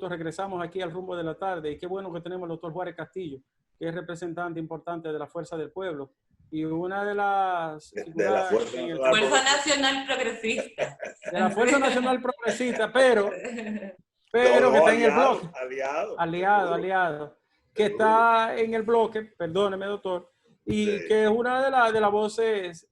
regresamos aquí al rumbo de la tarde y qué bueno que tenemos al doctor Juárez Castillo, que es representante importante de la Fuerza del Pueblo y una de las de la Fuerza Nacional Progresista. De la Fuerza Nacional Progresista, pero no, que está en el bloque. Aliado. Que está en el bloque, perdóneme, doctor, y sí, que es una de las voces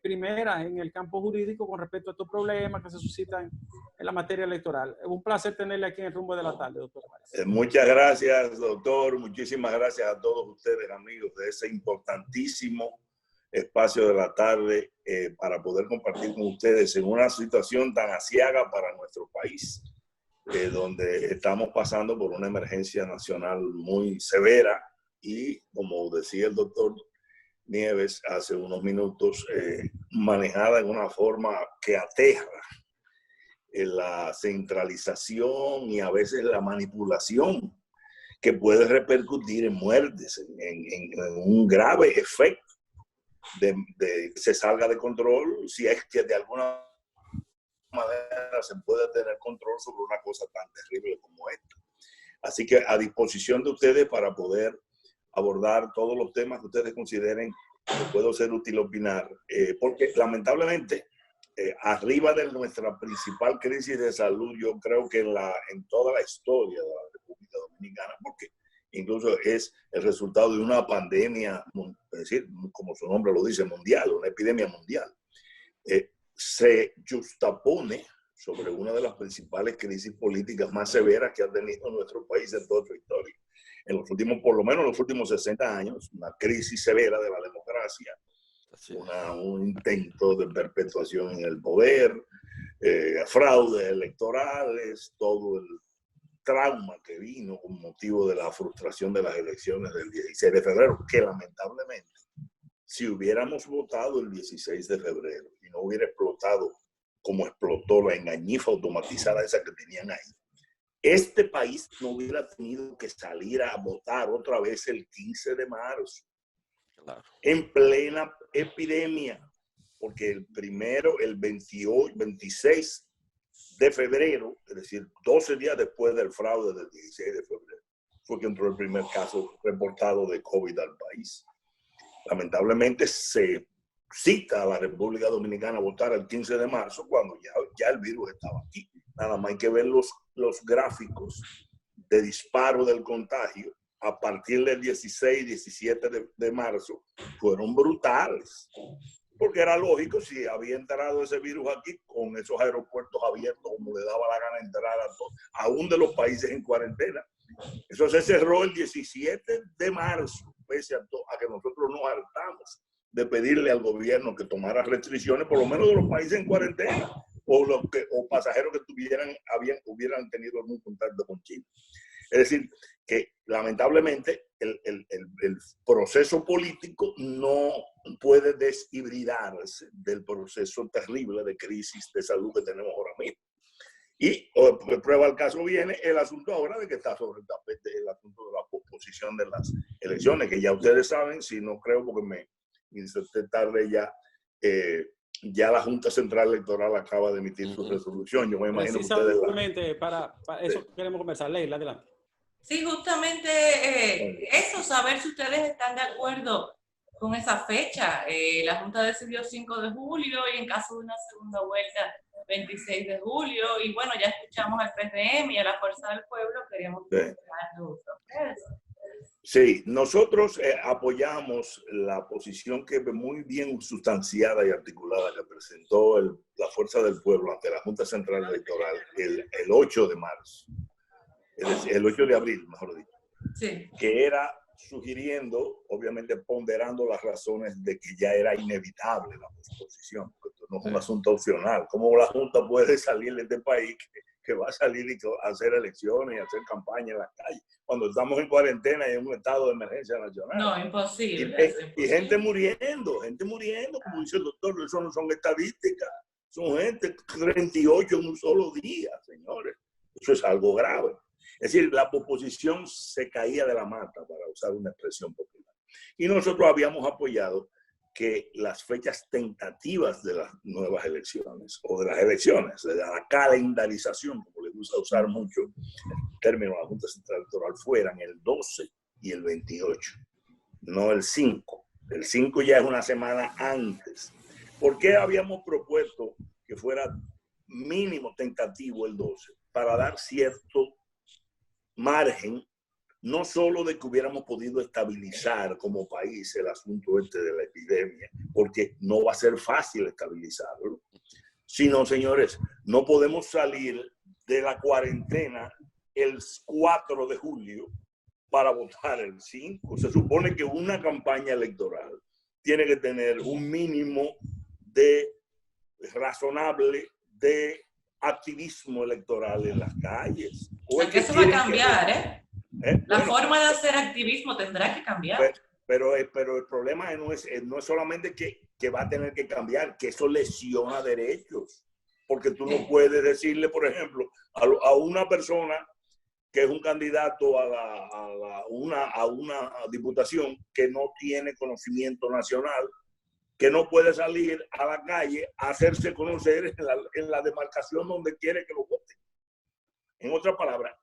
primeras en el campo jurídico con respecto a estos problemas que se suscitan en la materia electoral. Es un placer tenerle aquí en el rumbo de la tarde, doctor. Muchas gracias, doctor. Muchísimas gracias a todos ustedes, amigos, de ese importantísimo espacio de la tarde para poder compartir con ustedes en una situación tan aciaga para nuestro país, donde estamos pasando por una emergencia nacional muy severa y, como decía el doctor Nieves hace unos minutos, manejada en una forma que aterra la centralización y a veces la manipulación que puede repercutir en muertes, en un grave efecto de que se salga de control, si es que de alguna manera se puede tener control sobre una cosa tan terrible como esta. Así que a disposición de ustedes para poder abordar todos los temas que ustedes consideren que puedo ser útil opinar, porque lamentablemente arriba de nuestra principal crisis de salud, yo creo que en toda la historia de la República Dominicana, porque incluso es el resultado de una pandemia, es decir, como su nombre lo dice, mundial, una epidemia mundial, se justapone sobre una de las principales crisis políticas más severas que ha tenido nuestro país en toda su historia. En los últimos, por lo menos en los últimos 60 años, una crisis severa de la democracia, un intento de perpetuación en el poder, fraudes electorales, todo el trauma que vino con motivo de la frustración de las elecciones del 16 de febrero, que lamentablemente, si hubiéramos votado el 16 de febrero y no hubiera explotado como explotó la engañifa automatizada esa que tenían ahí, este país no hubiera tenido que salir a votar otra vez el 15 de marzo, claro, en plena epidemia, porque el 26 de febrero, es decir, 12 días después del fraude del 16 de febrero, fue que entró el primer caso reportado de COVID al país. Lamentablemente se cita a la República Dominicana a votar el 15 de marzo cuando ya el virus estaba aquí. Nada más hay que ver los gráficos de disparo del contagio a partir del 16, 17 de marzo. Fueron brutales. Porque era lógico, si había entrado ese virus aquí con esos aeropuertos abiertos, como le daba la gana entrar a todos, aún de los países en cuarentena. Eso se cerró el 17 de marzo, pese a que nosotros nos hartamos de pedirle al gobierno que tomara restricciones, por lo menos de los países en cuarentena, o pasajeros que hubieran tenido algún contacto con China. Es decir, que lamentablemente el proceso político no puede deshibridarse del proceso terrible de crisis de salud que tenemos ahora mismo. Y prueba el caso viene el asunto ahora de que está sobre el tapete el asunto de la posposición de las elecciones, que ya ustedes saben, si no creo porque me inserté tarde ya la Junta Central Electoral acaba de emitir su resolución. Yo me imagino que ustedes... Justamente para eso queremos conversar. Leila, adelante. Sí, justamente eso, saber si ustedes están de acuerdo con esa fecha. La Junta decidió 5 de julio y en caso de una segunda vuelta, 26 de julio. Y bueno, ya escuchamos al PRM y a la Fuerza del Pueblo. Queríamos preguntarles a ustedes. Sí, nosotros apoyamos la posición que muy bien sustanciada y articulada que presentó la Fuerza del Pueblo ante la Junta Central Electoral el 8 de marzo. El 8 de abril, mejor dicho, sí, que era sugiriendo, obviamente ponderando las razones de que ya era inevitable la posposición, porque esto no es un asunto opcional. ¿Cómo la Junta puede salir de este país que va a salir y hacer elecciones y hacer campaña en las calles cuando estamos en cuarentena y en un estado de emergencia nacional? No, imposible. Y gente muriendo, como dice el doctor, eso no son estadísticas, son gente 38 en un solo día, señores. Eso es algo grave. Es decir, la posposición se caía de la mata, para usar una expresión popular. Y nosotros habíamos apoyado que las fechas tentativas de las nuevas elecciones o de las elecciones, de la calendarización, como le gusta usar mucho el término a la Junta Central Electoral, fueran el 12 y el 28, no el 5. El 5 ya es una semana antes. ¿Por qué habíamos propuesto que fuera mínimo tentativo el 12? Para dar cierto margen, no solo de que hubiéramos podido estabilizar como país el asunto de la epidemia, porque no va a ser fácil estabilizarlo, sino, señores, no podemos salir de la cuarentena el 4 de julio para votar el 5. Se supone que una campaña electoral tiene que tener un mínimo de razonable de activismo electoral en las calles. Porque eso va a cambiar, ¿eh? La forma de hacer activismo tendrá que cambiar. Pero el problema no es solamente que va a tener que cambiar, que eso lesiona derechos. Porque tú no puedes decirle, por ejemplo, a una persona que es un candidato a una diputación que no tiene conocimiento nacional, que no puede salir a la calle a hacerse conocer en la demarcación donde quiere que lo voten. En otras palabras,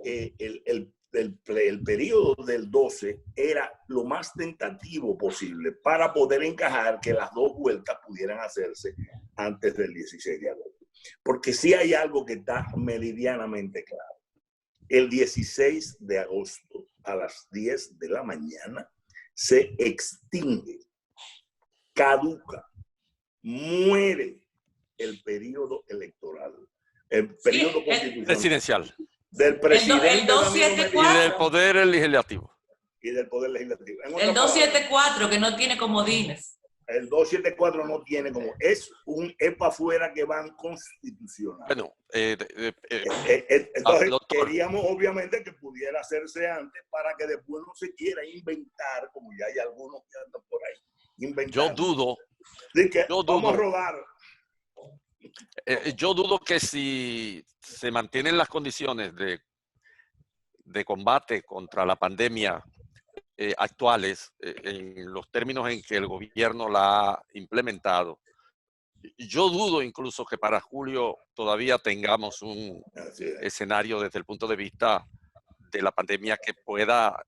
el periodo del 12 era lo más tentativo posible para poder encajar que las dos vueltas pudieran hacerse antes del 16 de agosto. Porque sí hay algo que está meridianamente claro. El 16 de agosto a las 10 de la mañana se extingue, caduca, muere el periodo electoral, el periodo constitucional. Presidencial. Del presidente. El 274. Y del poder legislativo. Y del poder legislativo. El 274, que no tiene comodines. El 274 no tiene como, es para afuera que van constitucional. Bueno, entonces queríamos obviamente que pudiera hacerse antes para que después no se quiera inventar, como ya hay algunos que andan por ahí. Yo dudo. Vamos a rodar. Yo dudo que si se mantienen las condiciones de combate contra la pandemia actuales, en los términos en que el gobierno la ha implementado, yo dudo incluso que para julio todavía tengamos un escenario desde el punto de vista de la pandemia que pueda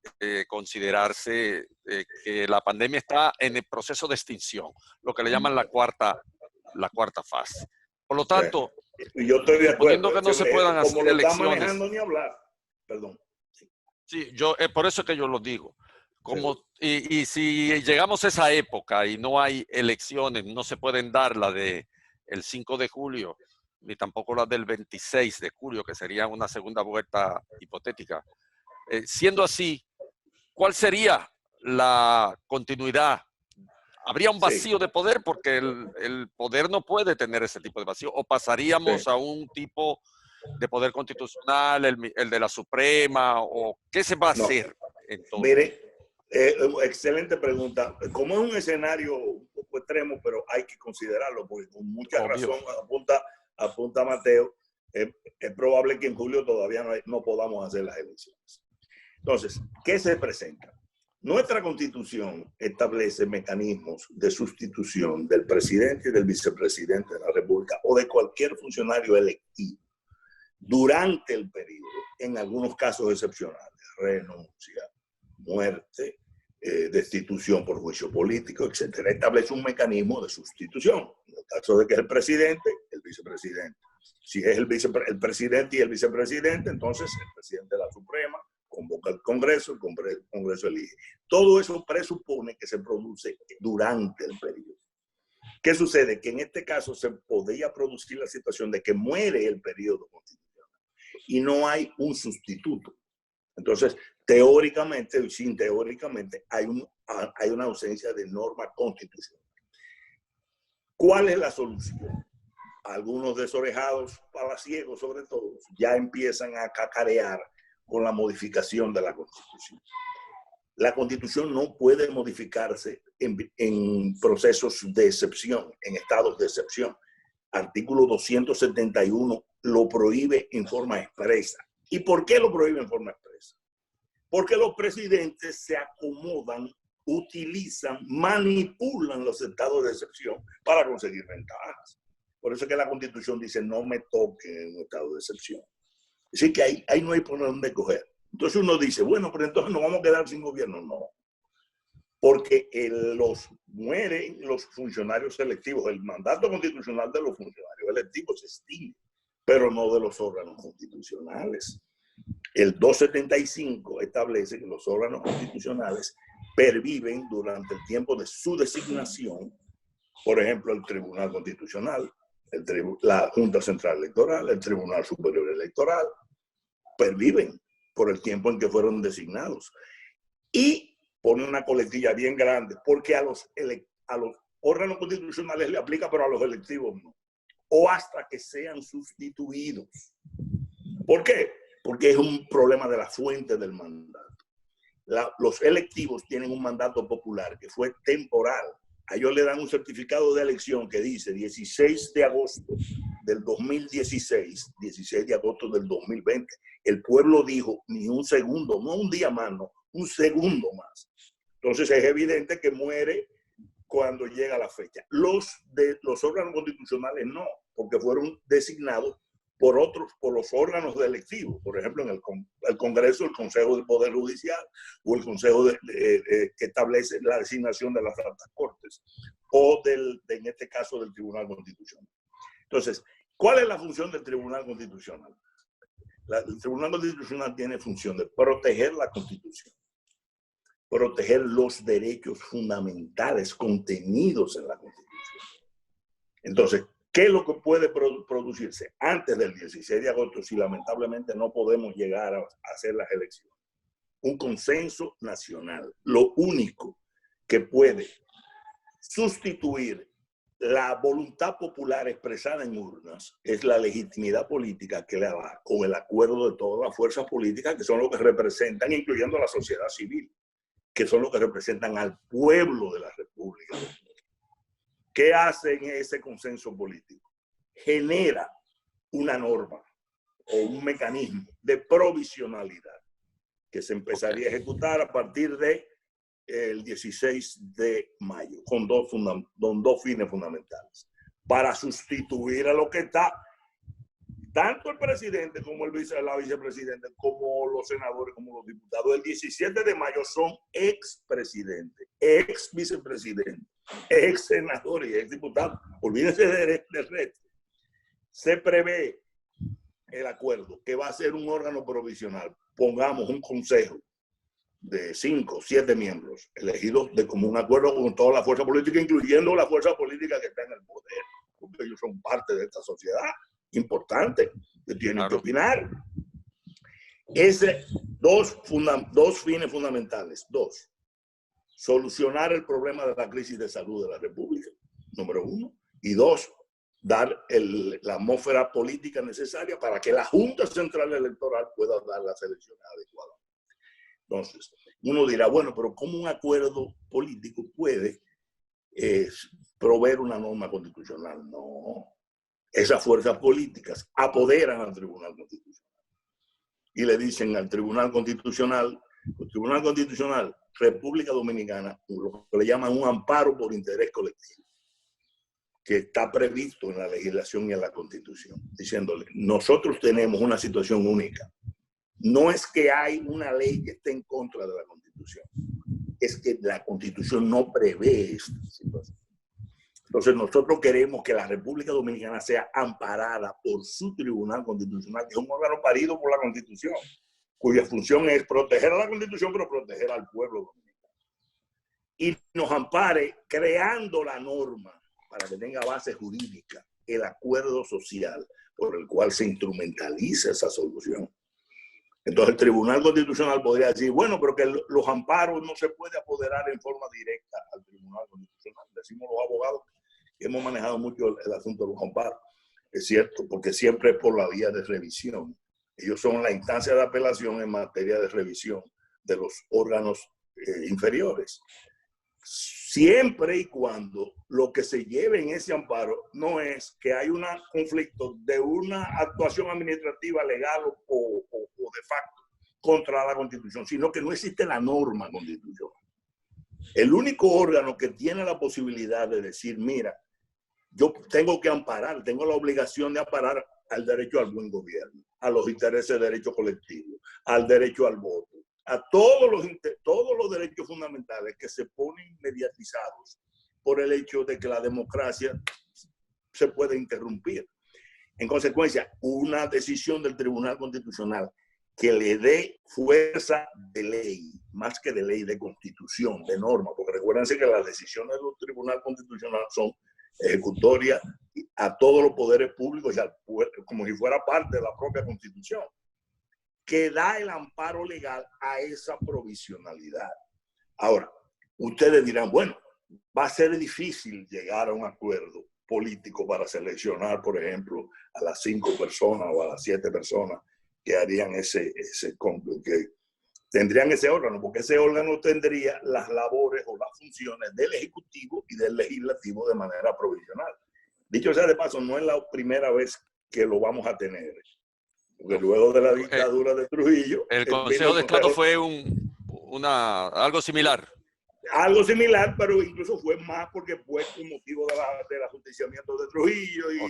considerarse que la pandemia está en el proceso de extinción, lo que le llaman la cuarta fase. Por lo tanto, yo estoy de acuerdo, suponiendo que no se puedan hacer elecciones. Manejando ni hablar. Perdón. Sí, por eso es que yo lo digo. Y si llegamos a esa época y no hay elecciones, no se pueden dar la del 5 de julio, ni tampoco la del 26 de julio, que sería una segunda vuelta hipotética. Siendo así, ¿cuál sería la continuidad? ¿Habría un vacío de poder? Porque el poder no puede tener ese tipo de vacío. ¿O pasaríamos a un tipo de poder constitucional, el de la Suprema? ¿O qué se va a hacer entonces? Mire, excelente pregunta. Como es un escenario un poco extremo, pero hay que considerarlo, porque con mucha razón apunta Mateo, es probable que en julio todavía no podamos hacer las elecciones. Entonces, ¿qué se presenta? Nuestra Constitución establece mecanismos de sustitución del presidente y del vicepresidente de la República o de cualquier funcionario electivo durante el periodo, en algunos casos excepcionales, renuncia, muerte, destitución por juicio político, etc. Establece un mecanismo de sustitución. En el caso de que es el presidente, el vicepresidente. Si es el presidente y el vicepresidente, entonces el presidente de la Suprema convoca al Congreso, el Congreso elige. Todo eso presupone que se produce durante el periodo. ¿Qué sucede? Que en este caso se podría producir la situación de que muere el periodo constitucional y no hay un sustituto. Entonces, teóricamente hay una ausencia de norma constitucional. ¿Cuál es la solución? Algunos desorejados palaciegos, sobre todo, ya empiezan a cacarear con la modificación de la Constitución. La Constitución no puede modificarse en procesos de excepción, en estados de excepción. Artículo 271 lo prohíbe en forma expresa. ¿Y por qué lo prohíbe en forma expresa? Porque los presidentes se acomodan manipulan los estados de excepción para conseguir ventajas. Por eso es que la Constitución dice no me toque en un estado de excepción. Es decir, que ahí no hay por dónde coger. Entonces uno dice, bueno, pero entonces nos vamos a quedar sin gobierno. No, porque mueren los funcionarios electivos. El mandato constitucional de los funcionarios electivos se extingue, pero no de los órganos constitucionales. El 275 establece que los órganos constitucionales perviven durante el tiempo de su designación. Por ejemplo, el Tribunal Constitucional, la Junta Central Electoral, el Tribunal Superior Electoral, perviven por el tiempo en que fueron designados. Y pone una coletilla bien grande, porque a los órganos constitucionales le aplica, pero a los electivos no. O hasta que sean sustituidos. ¿Por qué? Porque es un problema de la fuente del mandato. Los electivos tienen un mandato popular que fue temporal. A ellos le dan un certificado de elección que dice 16 de agosto del 2016, 16 de agosto del 2020. El pueblo dijo ni un segundo, no un día más, no, un segundo más. Entonces es evidente que muere cuando llega la fecha. Los órganos constitucionales no, porque fueron designados por los órganos electivos. Por ejemplo, en el Congreso, el Consejo del Poder Judicial o el Consejo que establece la designación de las altas cortes o en este caso del Tribunal Constitucional. Entonces, ¿cuál es la función del Tribunal Constitucional? El Tribunal Constitucional tiene función de proteger la Constitución, proteger los derechos fundamentales contenidos en la Constitución. Entonces, ¿qué es lo que puede producirse antes del 16 de agosto si lamentablemente no podemos llegar a hacer las elecciones? Un consenso nacional. Lo único que puede sustituir la voluntad popular expresada en urnas es la legitimidad política que le da con el acuerdo de todas las fuerzas políticas que son los que representan, incluyendo la sociedad civil, que son los que representan al pueblo de la República. ¿Qué hace en ese consenso político? Genera una norma o un mecanismo de provisionalidad que se empezaría a ejecutar a partir de el 16 de mayo, con dos fines fundamentales. Para sustituir a lo que está, tanto el presidente como la vicepresidenta, como los senadores, como los diputados, el 17 de mayo son expresidentes, ex vicepresidentes, ex senadores y ex diputados. Olvídense del resto. Se prevé el acuerdo que va a ser un órgano provisional. Pongamos un consejo de 5 o 7 miembros elegidos de común acuerdo con toda la fuerza política, incluyendo la fuerza política que está en el poder, porque ellos son parte de esta sociedad importante que tienen que opinar. Dos fines fundamentales. 2, solucionar el problema de la crisis de salud de la República, número 1. Y 2, dar la atmósfera política necesaria para que la Junta Central Electoral pueda dar las elecciones adecuadas. Entonces, uno dirá, bueno, pero ¿cómo un acuerdo político puede proveer una norma constitucional? No. Esas fuerzas políticas apoderan al Tribunal Constitucional y le dicen al Tribunal Constitucional, República Dominicana, lo que le llaman un amparo por interés colectivo, que está previsto en la legislación y en la Constitución, diciéndole, nosotros tenemos una situación única. No es que hay una ley que esté en contra de la Constitución, es que la Constitución no prevé esta situación. Entonces nosotros queremos que la República Dominicana sea amparada por su Tribunal Constitucional, que es un órgano parido por la Constitución, cuya función es proteger a la Constitución, pero proteger al pueblo dominicano. Y nos ampare creando la norma para que tenga base jurídica, el acuerdo social por el cual se instrumentaliza esa solución. Entonces el Tribunal Constitucional podría decir, bueno, pero que los amparos no se puede apoderar en forma directa al Tribunal Constitucional. Decimos los abogados que hemos manejado mucho el asunto de los amparos. Es cierto, porque siempre es por la vía de revisión. Ellos son la instancia de apelación en materia de revisión de los órganos inferiores. Siempre y cuando lo que se lleve en ese amparo no es que hay un conflicto de una actuación administrativa legal o de facto contra la Constitución, sino que no existe la norma constitucional. el único órgano que tiene la posibilidad de decir, mira, yo tengo que amparar, tengo la obligación de amparar al derecho al buen gobierno, a los intereses de derecho colectivo, al derecho al voto, a todos los derechos fundamentales que se ponen mediatizados por el hecho de que la democracia se puede interrumpir. En consecuencia, una decisión del Tribunal Constitucional que le dé fuerza de ley, más que de ley, de constitución, de norma, porque recuérdense que las decisiones del Tribunal Constitucional son ejecutorias a todos los poderes públicos, como si fuera parte de la propia Constitución, que da el amparo legal a esa provisionalidad. Ahora, ustedes dirán, bueno, va a ser difícil llegar a un acuerdo político para seleccionar, por ejemplo, a las 5 personas o a las 7 personas que harían que tendrían ese órgano, porque ese órgano tendría las labores o las funciones del Ejecutivo y del Legislativo de manera provisional. Dicho sea de paso, no es la primera vez que lo vamos a tener, porque luego de la dictadura de Trujillo... El Consejo de Estado fue algo similar. Algo similar, pero incluso fue más porque fue con motivo del ajusticiamiento de Trujillo. Y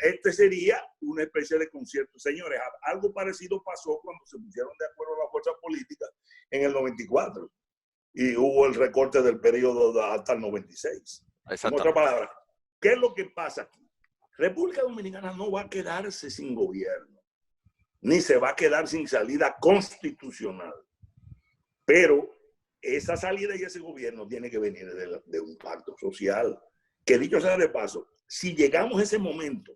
este sería una especie de concierto. Señores, algo parecido pasó cuando se pusieron de acuerdo las fuerzas políticas en el 94 y hubo el recorte del periodo hasta el 96. En otra palabra, ¿qué es lo que pasa aquí? República Dominicana no va a quedarse sin gobierno, ni se va a quedar sin salida constitucional, pero esa salida y ese gobierno tiene que venir de un pacto social. Que dicho sea de paso, si llegamos a ese momento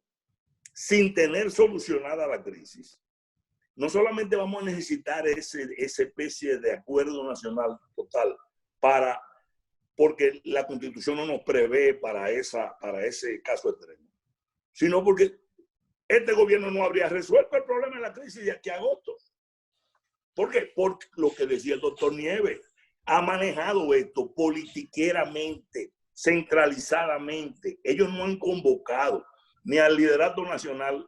sin tener solucionada la crisis, no solamente vamos a necesitar esa especie de acuerdo nacional total porque la Constitución no nos prevé para ese caso extremo, sino porque este gobierno no habría resuelto el problema de la crisis de aquí a agosto. ¿Por qué? Por lo que decía el doctor Nieves. Ha manejado esto politiqueramente, centralizadamente. Ellos no han convocado ni al liderato nacional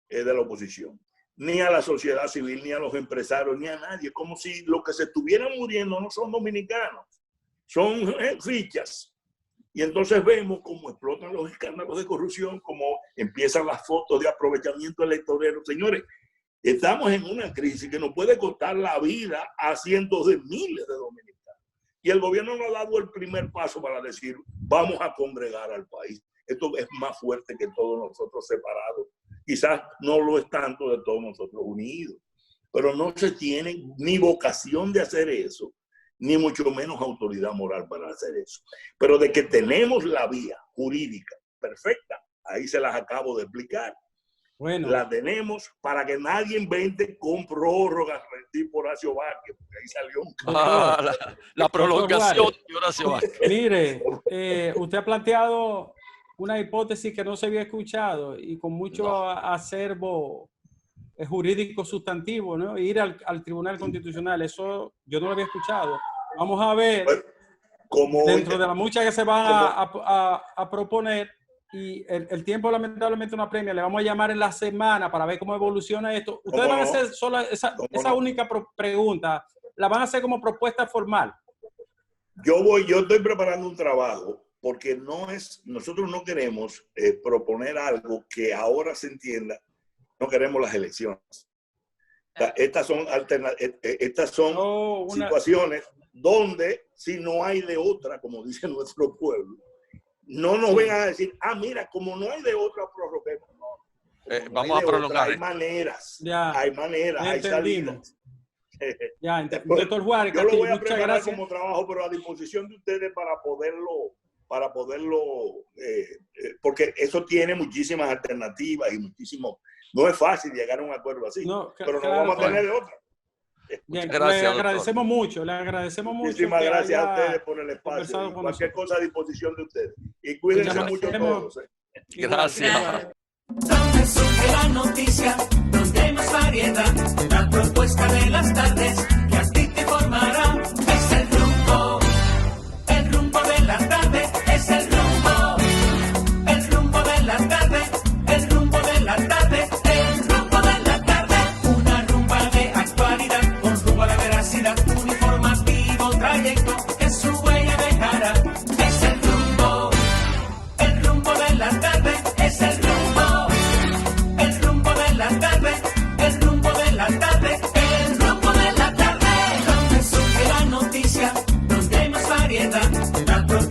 de la oposición, ni a la sociedad civil, ni a los empresarios, ni a nadie. Como si los que se estuvieran muriendo no son dominicanos, son fichas. Y entonces vemos cómo explotan los escándalos de corrupción, cómo empiezan las fotos de aprovechamiento electorero. Señores, estamos en una crisis que nos puede costar la vida a cientos de miles de dominicanos. Y el gobierno no ha dado el primer paso para decir, vamos a congregar al país. Esto es más fuerte que todos nosotros separados. Quizás no lo es tanto de todos nosotros unidos. Pero no se tiene ni vocación de hacer eso, ni mucho menos autoridad moral para hacer eso. Pero de que tenemos la vía jurídica perfecta, ahí se las acabo de explicar. Bueno, la tenemos para que nadie invente con prórrogas tipo Horacio Vázquez, porque ahí salió un la prolongación de Horacio Vázquez. Mire, usted ha planteado una hipótesis que no se había escuchado y con mucho acervo jurídico sustantivo, ¿no? Ir al Tribunal Constitucional, eso yo no lo había escuchado. Vamos a ver, dentro de las muchas que se van a proponer. Y el tiempo lamentablemente no apremia. Le vamos a llamar en la semana para ver cómo evoluciona esto. Ustedes van a hacer solo esa única pregunta. La van a hacer como propuesta formal. Yo estoy preparando un trabajo porque nosotros no queremos proponer algo que ahora se entienda. No queremos las elecciones. Estas son situaciones donde si no hay de otra, como dice nuestro pueblo, no nos vengan a decir, mira, como no hay de otra, prorroguemos. No, vamos a prolongar. Hay maneras, hay salidas. Ya, doctor Juárez, yo lo voy a preparar como trabajo, pero a disposición de ustedes para poderlo, porque eso tiene muchísimas alternativas y no es fácil llegar a un acuerdo así, pero no vamos a tener de otra. Bien, gracias, le agradecemos mucho. Muchísimas gracias a ustedes por el espacio. Cualquier cosa a disposición de ustedes. Y cuídense mucho todos. Gracias. Donde surge la noticia, donde hay más variedad, la propuesta de las tardes que a ti te formará. Es el rumbo de la tarde, es el rumbo de la tarde, el rumbo de la tarde, el rumbo de la tarde. Una rumba de actualidad, con rumbo a la veracidad, un informativo trayecto que sube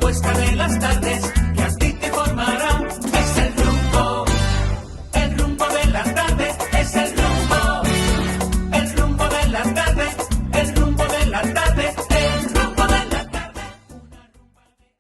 propuesta de las tardes